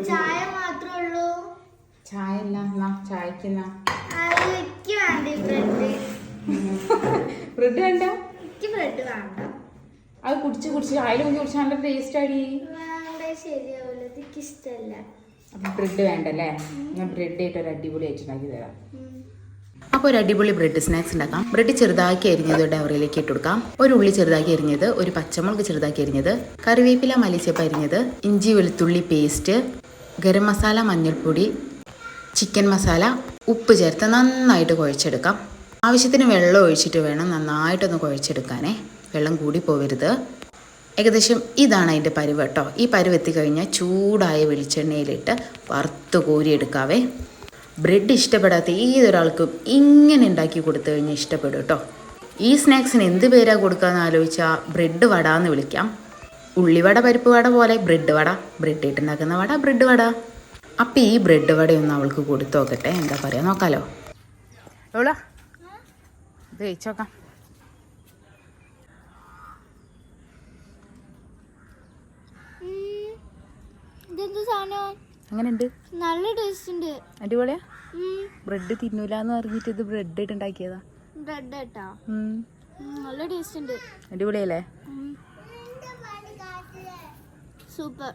ചായ മാത്രമേ ഉള്ളൂ. ചായ ഇല്ല, ചായക്കുന്ന ബ്രെഡ് വേണ്ട. ബ്രെഡ് വേണ്ട. അത് കുടിച്ച് ചായയിൽ കുടിച്ച് നല്ല ടേസ്റ്റ് ആയി. ശരിയാവില്ല, എനിക്ക് ഇഷ്ടമല്ല. അപ്പം ബ്രെഡ് വേണ്ടല്ലേ? ഞാൻ ബ്രെഡ് ആയിട്ട് ഒരു അടിപൊളി ആയിട്ട് ഉണ്ടാക്കി തരാം. അപ്പോൾ ഒരു അടിപൊളി ബ്രെഡ് സ്നാക്സ് ഉണ്ടാക്കാം. ബ്രെഡ് ചെറുതാക്കി അരിഞ്ഞത് ഡവറിലേക്ക് ഇട്ട് കൊടുക്കാം. ഒരു ഉള്ളി ചെറുതാക്കി അരിഞ്ഞത്, ഒരു പച്ചമുളക് ചെറുതാക്കി അരിഞ്ഞത്, കറിവേപ്പില മല്ലിച്ചപ്പ് അരിഞ്ഞത്, ഇഞ്ചി വെളുത്തുള്ളി പേസ്റ്റ്, ഗരം മസാല, മഞ്ഞൾപ്പൊടി, ചിക്കൻ മസാല, ഉപ്പ് ചേർത്ത് നന്നായിട്ട് കുഴച്ചെടുക്കാം. ആവശ്യത്തിന് വെള്ളം ഒഴിച്ചിട്ട് വേണം നന്നായിട്ടൊന്ന് കുഴച്ചെടുക്കാനേ. വെള്ളം കൂടി പോവരുത്. ഏകദേശം ഇതാണ് അതിൻ്റെ പരുവ് കേട്ടോ. ഈ പരുവ് എത്തിക്കഴിഞ്ഞാൽ ചൂടായ വെളിച്ചെണ്ണയിലിട്ട് വറുത്ത് കോരിയെടുക്കാവേ. ബ്രെഡ് ഇഷ്ടപ്പെടാത്ത ഏതൊരാൾക്കും ഇങ്ങനെ ഉണ്ടാക്കി കൊടുത്തു കഴിഞ്ഞാൽ ഇഷ്ടപ്പെടും കേട്ടോ. ഈ സ്നാക്സിന് എന്ത് പേരാ കൊടുക്കാമെന്ന് ആലോചിച്ചാൽ ബ്രെഡ് വട എന്ന് വിളിക്കാം. ഉള്ളിവട, പരിപ്പ് വട പോലെ ബ്രെഡ് വട, ബ്രെഡ് ഇട്ടുണ്ടാക്കുന്ന വട ബ്രെഡ് വട. അപ്പം ഈ ബ്രെഡ് വടയൊന്ന് അവൾക്ക് കൊടുത്തു നോക്കട്ടെ, എന്താ പറയുക നോക്കാലോ. എവളാ ഇത് കഴിച്ചോക്കാം. അങ്ങനെയുണ്ട്, നല്ല ടേസ്റ്റ് ഉണ്ട്. അടിപൊളിയാ. ബ്രെഡ് തിന്നൂലെന്ന് പറഞ്ഞിട്ട് ഇത് ബ്രെഡ് ഇട്ട് ഉണ്ടാക്കിയതാ. ബ്രെഡ് കേട്ടോ, നല്ല ടേസ്റ്റ് ഉണ്ട്. അടിപൊളിയല്ലേ? സൂപ്പർ.